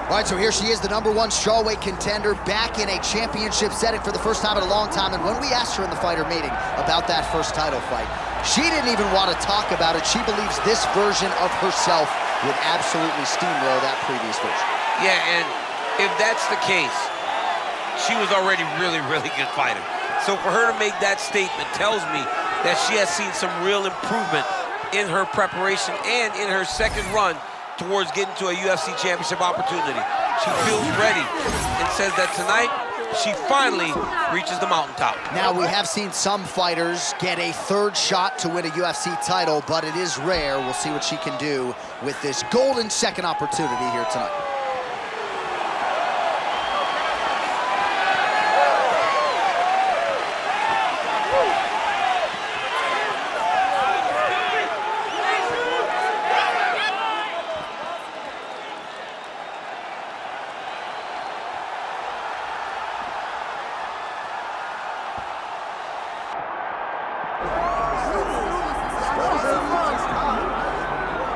All right, so here she is, the #1 strawweight contender, back in a championship setting for the first time in a long time. And when we asked her in the fighter meeting about that first title fight, she didn't even want to talk about it. She believes this version of herself would absolutely steamroll that previous version. Yeah, and if that's the case, she was already really good fighter. So for her to make that statement tells me that she has seen some real improvement in her preparation and in her second run towards getting to a UFC championship opportunity. She feels ready and says that tonight she finally reaches the mountaintop. Now, we have seen some fighters get a third shot to win a UFC title, but it is rare. We'll see what she can do with this golden second opportunity here tonight.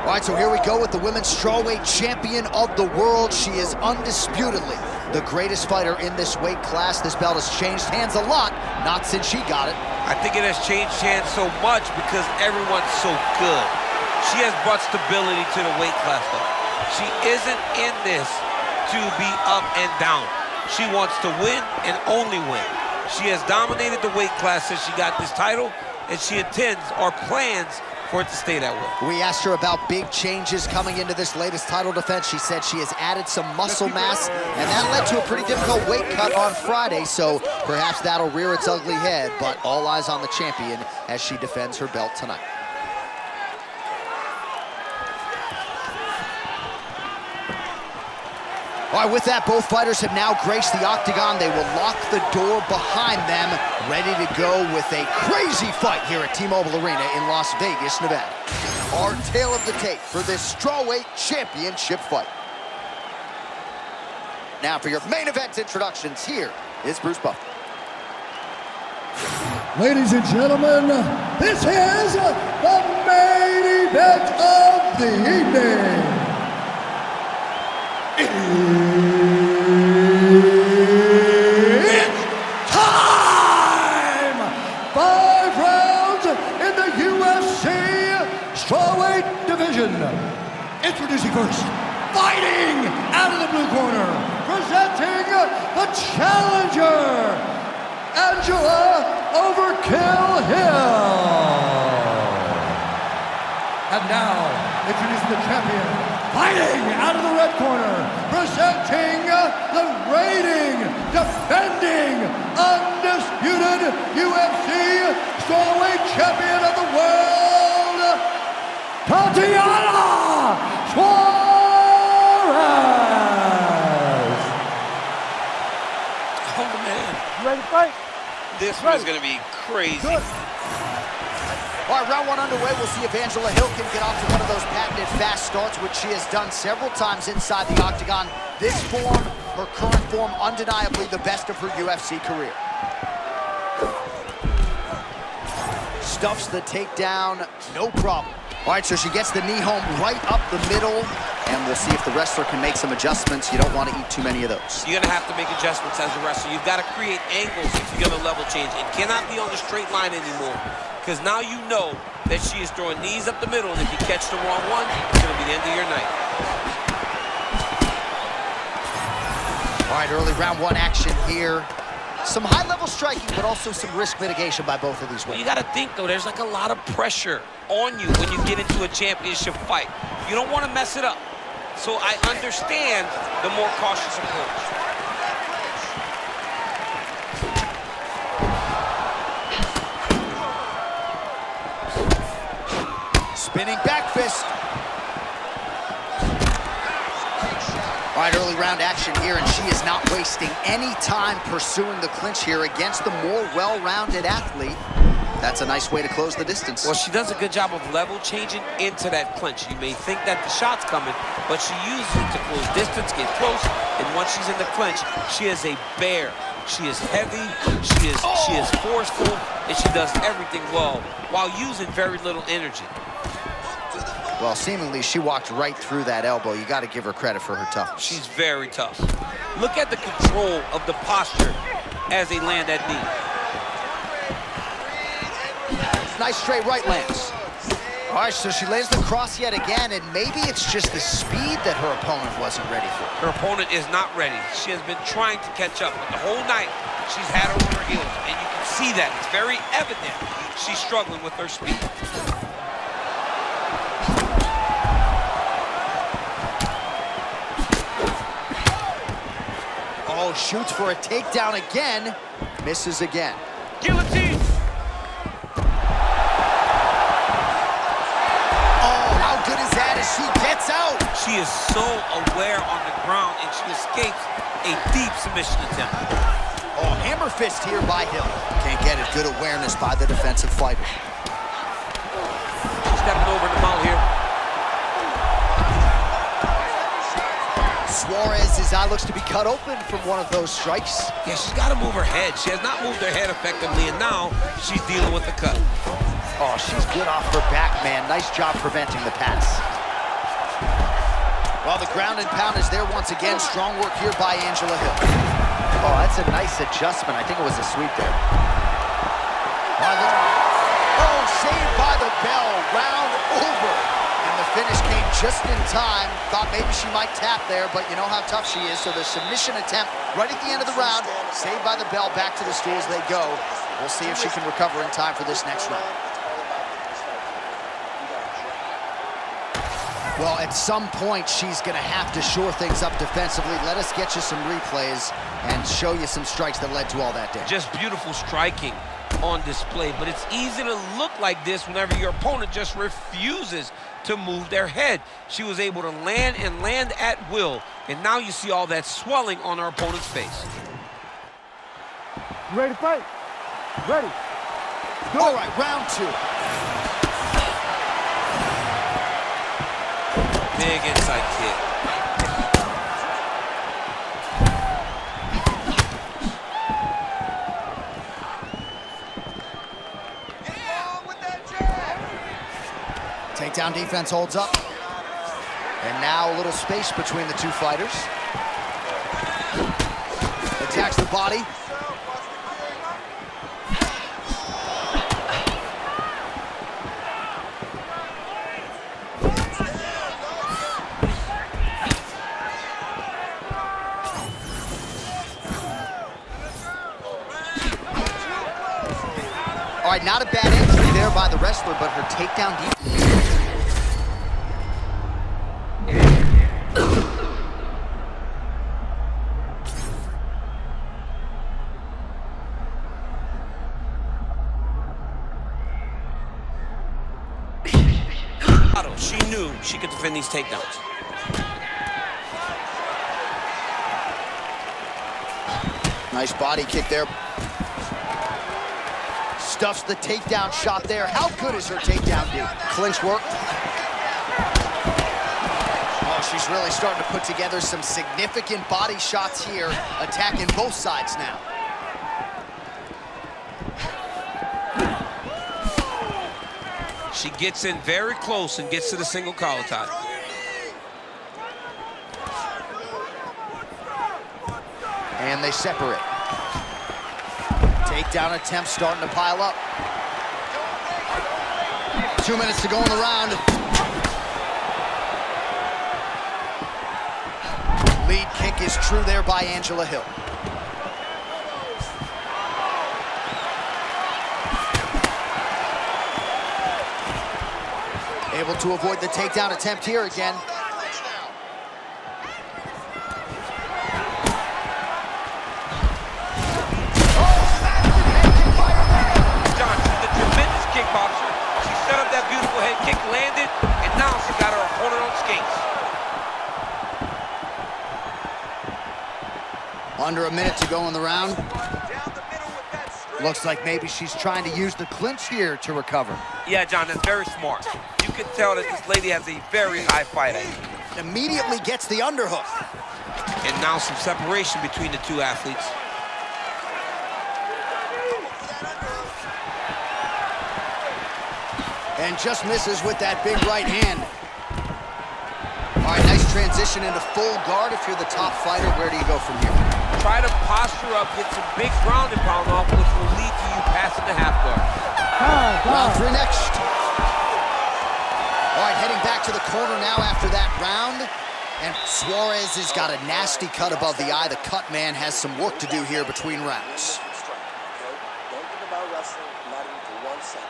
All right, so here we go with the women's strawweight champion of the world. She is undisputedly the greatest fighter in this weight class. This belt has changed hands a lot, not since she got it. I think it has changed hands so much because everyone's so good. She has brought stability to the weight class, though. She isn't in this to be up and down. She wants to win and only win. She has dominated the weight class since she got this title, and she intends or plans for it to stay that way. We asked her about big changes coming into this latest title defense. She said she has added some muscle mass, and that led to a pretty difficult weight cut on Friday, so perhaps that'll rear its ugly head, but all eyes on the champion as she defends her belt tonight. All right, with that, both fighters have now graced the octagon. They will lock the door behind them, ready to go with a crazy fight here at T-Mobile Arena in Las Vegas, Nevada. Our tale of the tape for this strawweight championship fight. Now for your main event introductions, here is Bruce Buffer. Ladies and gentlemen, this is the main event of the evening. It's time! 5 rounds in the UFC strawweight division. Introducing first, fighting out of the blue corner, presenting the challenger, Angela Overkill Hill. And now, introducing the champion, fighting out of the red corner, presenting the reigning, defending, undisputed UFC strawweight champion of the world, Tatiana Suarez. Oh, man. You ready to fight? This one's going to be crazy. Good. All right, round 1 underway. We'll see if Angela Hill can get off to one of those patented fast starts, which she has done several times inside the octagon. This form, her current form, undeniably the best of her UFC career. Stuffs the takedown, no problem. All right, so she gets the knee home right up the middle, and we'll see if the wrestler can make some adjustments. You don't want to eat too many of those. You're going to have to make adjustments as a wrestler. You've got to create angles if you're going to level change. It cannot be on the straight line anymore, because now you know that she is throwing knees up the middle, and if you catch the wrong one, it's going to be the end of your night. All right, early round 1 action here. Some high-level striking, but also some risk mitigation by both of these women. You got to think, though, there's like a lot of pressure on you when you get into a championship fight. You don't want to mess it up. So I understand the more cautious approach. Spinning back fist. All right, early round action here, and she is not wasting any time pursuing the clinch here against the more well-rounded athlete. That's a nice way to close the distance. Well, she does a good job of level changing into that clinch. You may think that the shot's coming, but she uses it to close distance, get close, and once she's in the clinch, she is a bear. She is heavy, she is forceful, and she does everything well while using very little energy. Well, seemingly she walked right through that elbow. You got to give her credit for her toughness. She's very tough. Look at the control of the posture as they land that knee. Nice straight right lands. All right, so she lands the cross yet again, and maybe it's just the speed that her opponent wasn't ready for. Her opponent is not ready. She has been trying to catch up, but the whole night she's had her on her heels, and you can see that. It's very evident she's struggling with her speed. Oh, shoots for a takedown again, misses again. Guillotine! Good as that as she gets out. She is so aware on the ground, and she escapes a deep submission attempt. Oh, hammer fist here by Hill. Can't get it. Good awareness by the defensive fighter. Stepping over the mount here. Suarez's eye looks to be cut open from one of those strikes. Yeah, she's got to move her head. She has not moved her head effectively, and now she's dealing with the cut. Oh, she's good off her back, man. Nice job preventing the pass. Well, the ground and pound is there once again. Strong work here by Angela Hill. Oh, that's a nice adjustment. I think it was a sweep there. Oh, saved by the bell. Round over. And the finish came just in time. Thought maybe she might tap there, but you know how tough she is. So the submission attempt right at the end of the round. Saved by the bell. Back to the stools they go. We'll see if she can recover in time for this next round. Well, at some point, she's going to have to shore things up defensively. Let us get you some replays and show you some strikes that led to all that damage. Just beautiful striking on display, but it's easy to look like this whenever your opponent just refuses to move their head. She was able to land and land at will, and now you see all that swelling on her opponent's face. You ready to fight? Ready. All right, round two. Big inside kick. Takedown defense holds up. And now a little space between the two fighters. Attacks the body. All right, not a bad entry there by the wrestler, but her takedown defense. She knew she could defend these takedowns. Nice body kick there. Stuffs the takedown shot there. How good is her takedown, dude? Clinch work. Oh, she's really starting to put together some significant body shots here, attacking both sides now. She gets in very close and gets to the single collar tie. And they separate. Takedown attempts starting to pile up. 2 minutes to go in the round. Lead kick is true there by Angela Hill. Able to avoid the takedown attempt here again. Kickboxer. She set up that beautiful head kick, landed, and now she got her opponent on skates. Under a minute to go in the round. Looks like maybe she's trying to use the clinch here to recover. Yeah, John, that's very smart. You can tell that this lady has a very high fight IQ. Immediately gets the underhook. And now some separation between the two athletes. And just misses with that big right hand. transition into full guard. If you're the top fighter, where do you go from here? Try to posture up, get some big ground and pound off, which will lead to you passing the half guard. Round 3 next. All right, heading back to the corner now after that round. And Suarez has got a nasty cut above the eye. The cut man has some work to do here between rounds. Don't think about wrestling, not even for 1 second.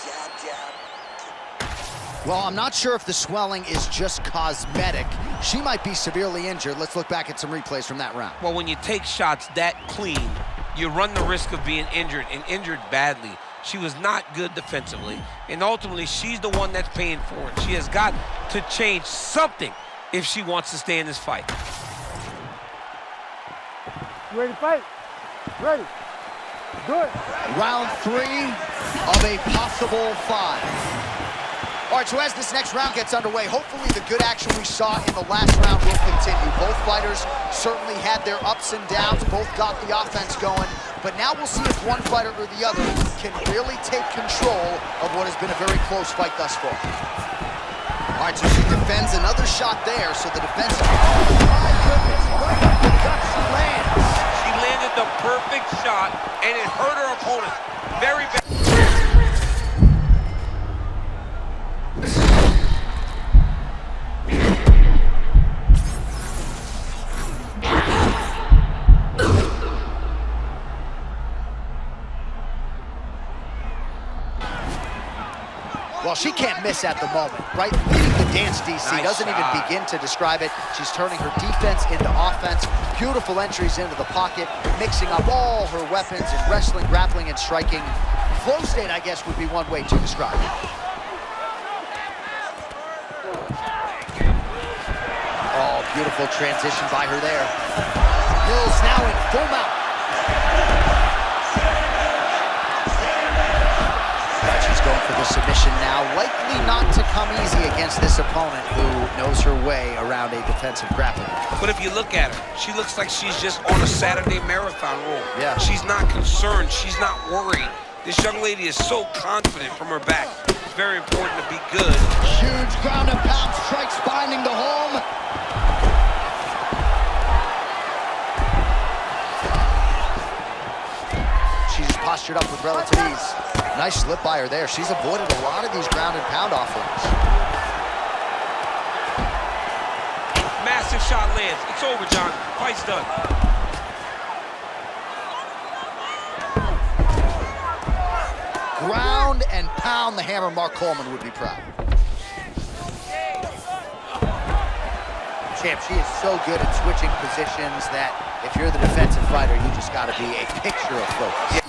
Jab, jab. Well, I'm not sure if the swelling is just cosmetic. She might be severely injured. Let's look back at some replays from that round. Well, when you take shots that clean, you run the risk of being injured, and injured badly. She was not good defensively, and ultimately, she's the one that's paying for it. She has got to change something if she wants to stay in this fight. You ready to fight? Ready. Good. Round 3 of a possible 5. All right, so as this next round gets underway, hopefully the good action we saw in the last round will continue. Both fighters certainly had their ups and downs, both got the offense going, but now we'll see if one fighter or the other can really take control of what has been a very close fight thus far. All right, so she defends another shot there, so the defense... Oh, my goodness, right up the gut she lands. She landed the perfect shot, and it hurt her opponent very bad. Well, she can't miss at the moment, right? Leading the dance, DC, Nice doesn't shot. even begin to describe it. She's turning her defense into offense. Beautiful entries into the pocket, mixing up all her weapons in wrestling, grappling, and striking. Flow state, I guess, would be one way to describe it. Oh, beautiful transition by her there. Mills now in full mount. Going for the submission now, likely not to come easy against this opponent who knows her way around a defensive grappling. But if you look at her, she looks like she's just on a Saturday marathon roll. Yeah. She's not concerned. She's not worried. This young lady is so confident from her back. It's very important to be good. Huge ground and pound strikes finding the home. She's postured up with relative ease. Nice slip by her there. She's avoided a lot of these ground and pound offerings. Massive shot lands. It's over, John. Fight's done. Ground and pound, the hammer. Mark Coleman would be proud. Champ, she is so good at switching positions that if you're the defensive fighter, you just got to be a picture of focus.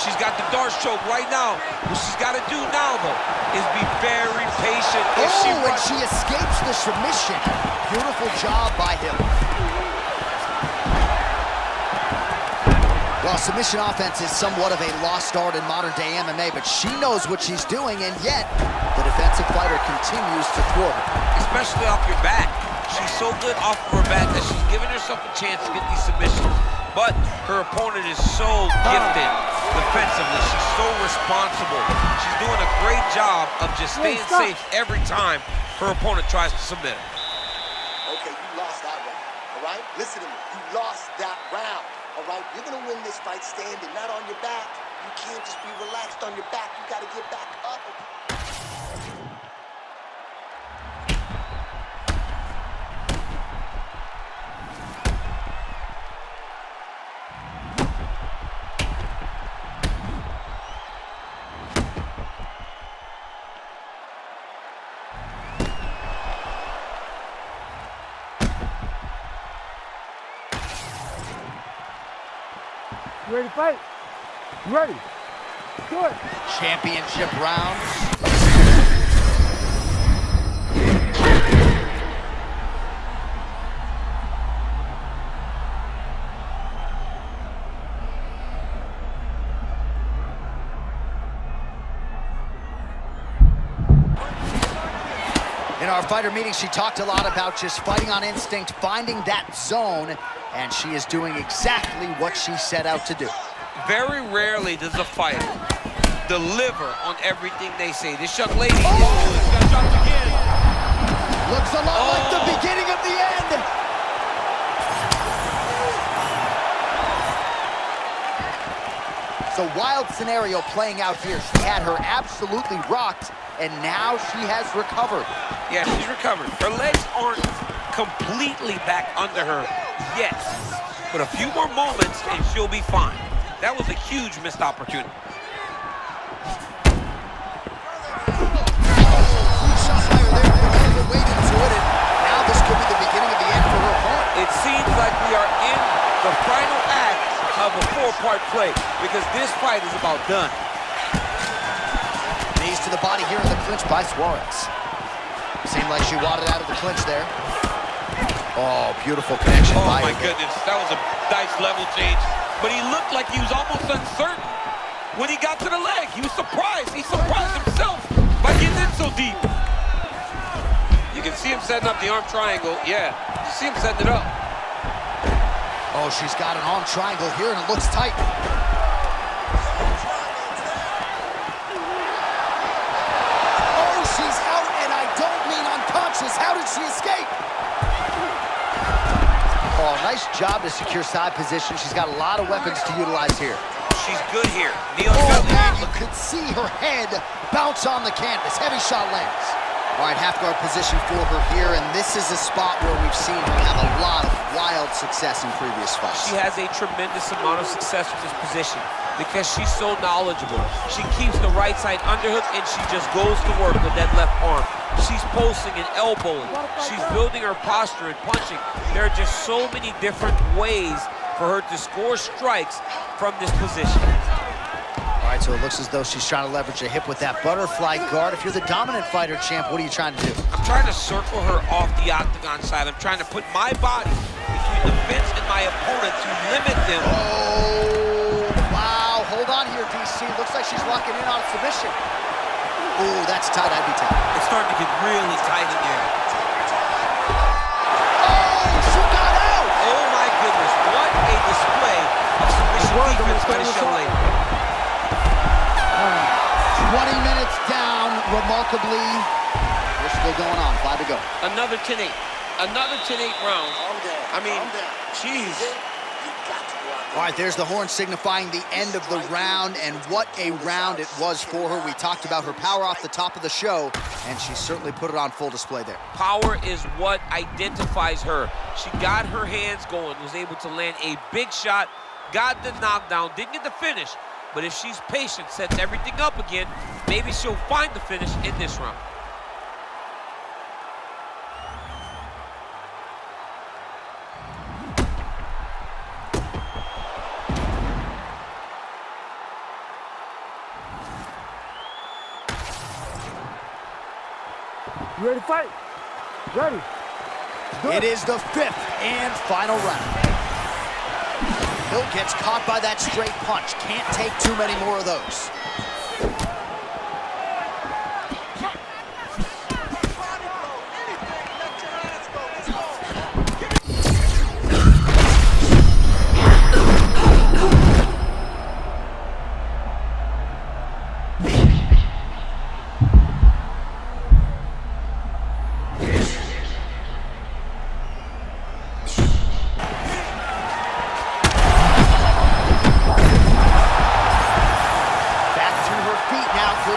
She's got the darts choke right now. What she's got to do now, though, is be very patient. If and she escapes the submission. Beautiful job by him. Well, submission offense is somewhat of a lost art in modern-day MMA, but she knows what she's doing, and yet the defensive fighter continues to thwart her. especially off your back. She's so good off of her back that she's giving herself a chance to get these submissions. But her opponent is so gifted defensively. She's so responsible. She's doing a great job of just staying safe every time her opponent tries to submit her. Okay, you lost that round, all right? Listen to me, you lost that round, all right? You're gonna win this fight standing, not on your back. You can't just be relaxed on your back. You gotta get back up. You ready to fight? You ready? Do it. Championship rounds. In our our fighter meeting, she talked a lot about just fighting on instinct, finding that zone, and she is doing exactly what she set out to do. Very rarely does a fighter deliver on everything they say. This young lady got dropped again. Looks a lot like the beginning of the end. So wild scenario playing out here. She had her absolutely rocked, and now she has recovered. Yeah, she's recovered. Her legs aren't completely back under her yet, but a few more moments and she'll be fine. That was a huge missed opportunity. Shot fire there, put a little bit weight into it, and now this could be the beginning of the end for her opponent. It seems like we are in the final act of a four-part play because this fight is about done. Knees to the body here in the clinch by Suarez. Seemed like she wadded out of the clinch there. Oh, beautiful connection by her. Oh my goodness, that was a nice level change. But he looked like he was almost uncertain when he got to the leg. He was surprised. He surprised himself by getting in so deep. You can see him setting up the arm triangle. Yeah, you see him setting it up. Oh, she's got an arm triangle here, and it looks tight. Oh, she's out, and I don't mean unconscious. How did she escape? Oh, nice job to secure side position. She's got a lot of weapons to utilize here. She's good here. Neil, man, you could see her head bounce on the canvas. Heavy shot lands. All right, half guard position for her here, and this is a spot where we've seen her have a lot of wild success in previous fights. She has a tremendous amount of success with this position because she's so knowledgeable. She keeps the right side underhook, and she just goes to work with that left arm. She's posting and elbowing. She's building her posture and punching. There are just so many different ways for her to score strikes from this position. All right, so it looks as though she's trying to leverage a hip with that butterfly guard. If you're the dominant fighter, champ, what are you trying to do? I'm trying to circle her off the octagon side. I'm trying to put my body between the fence and my opponent to limit them. Oh, wow. Hold on here, DC. Looks like she's locking in on a submission. Ooh, that's tight. I'd be tight. It's starting to get really tight in there. Oh, she got out! Oh, my goodness. What a display of submission defense by this young lady. 20 minutes down, remarkably. We're still going on, 5 to go. Another 10-8. Another 10-8 round. I mean, jeez. All right, there's the horn signifying the end of the round, and what a round it was for her. We talked about her power off the top of the show, and she certainly put it on full display there. Power is what identifies her. She got her hands going, was able to land a big shot, got the knockdown, didn't get the finish, but if she's patient, sets everything up again, maybe she'll find the finish in this round. You ready to fight? Ready. It is the 5th and final round. Hill gets caught by that straight punch. Can't take too many more of those.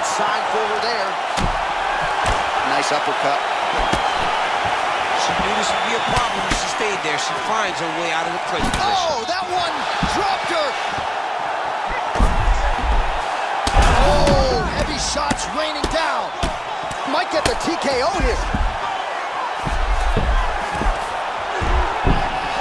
Sign for her there. Nice uppercut. She knew this would be a problem if she stayed there. She finds her way out of the clinch position. Oh, that one dropped her. Oh, heavy shots raining down. Might get the TKO here.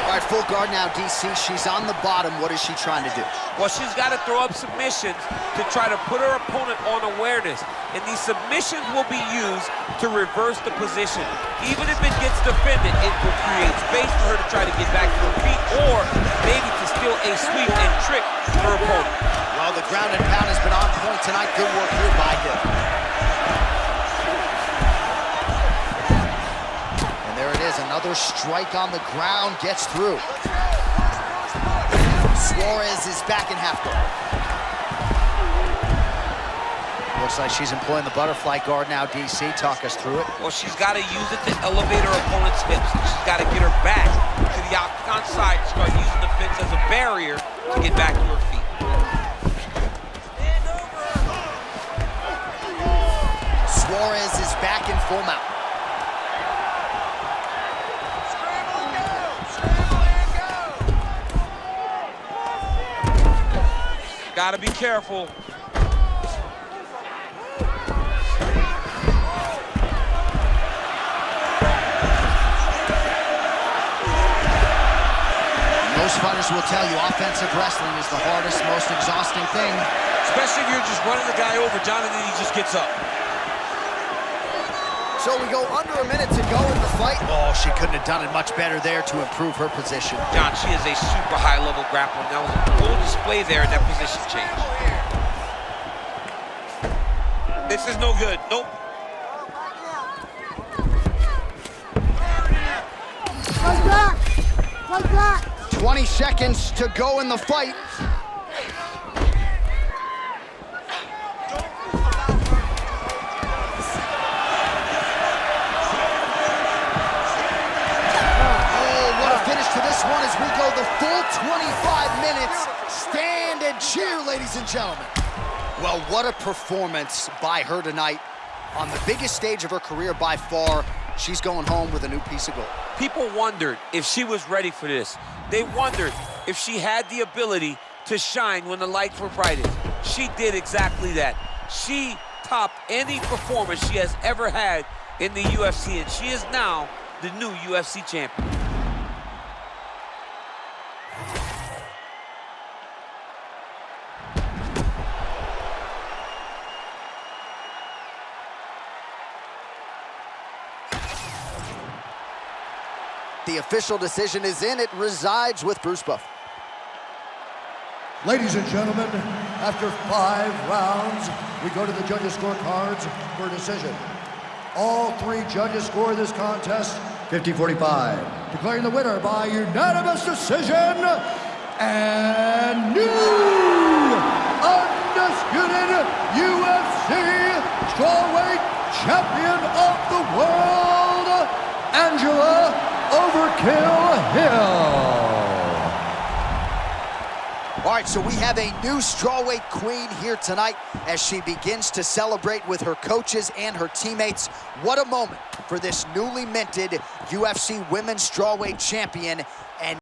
All right, full guard now, DC. She's on the bottom. What is she trying to do? Well, she's got to throw up submissions to try to put her opponent on awareness. And these submissions will be used to reverse the position. Even if it gets defended, it will create space for her to try to get back to her feet or maybe to steal a sweep and trick her opponent. Well, the ground and pound has been on point tonight. Good work here by Hill. Suarez, another strike on the ground, gets through. Suarez is back in half guard. Looks like she's employing the butterfly guard now, DC. Talk us through it. Well, she's got to use it to elevate her opponent's hips. She's got to get her back to the octagon side and start using the fence as a barrier to get back to her feet. Suarez is back in full mount. Got to be careful. Most fighters will tell you offensive wrestling is the hardest, most exhausting thing. Especially if you're just running the guy over, John, and then he just gets up. So we go under a minute to go in the fight. Oh, she couldn't have done it much better there to improve her position. John, she is a super high-level grappler. That was a full display there in that position change. This is no good. Nope. Like that! Like that! 20 seconds to go in the fight. One as we go the full 25 minutes. Stand and cheer, ladies and gentlemen. Well, what a performance by her tonight. On the biggest stage of her career by far, she's going home with a new piece of gold. People wondered if she was ready for this. They wondered if she had the ability to shine when the lights were brightest. She did exactly that. She topped any performance she has ever had in the UFC, and she is now the new UFC champion. The official decision is in. It resides with Bruce Buff. Ladies and gentlemen, after 5 rounds, we go to the judges' scorecards for a decision. All 3 judges score this contest 50-45. Declaring the winner by unanimous decision and new undisputed UFC strawweight champion of the world, Angela Overkill Hill. All right, so we have a new strawweight queen here tonight as she begins to celebrate with her coaches and her teammates. What a moment for this newly minted UFC Women's Strawweight Champion. And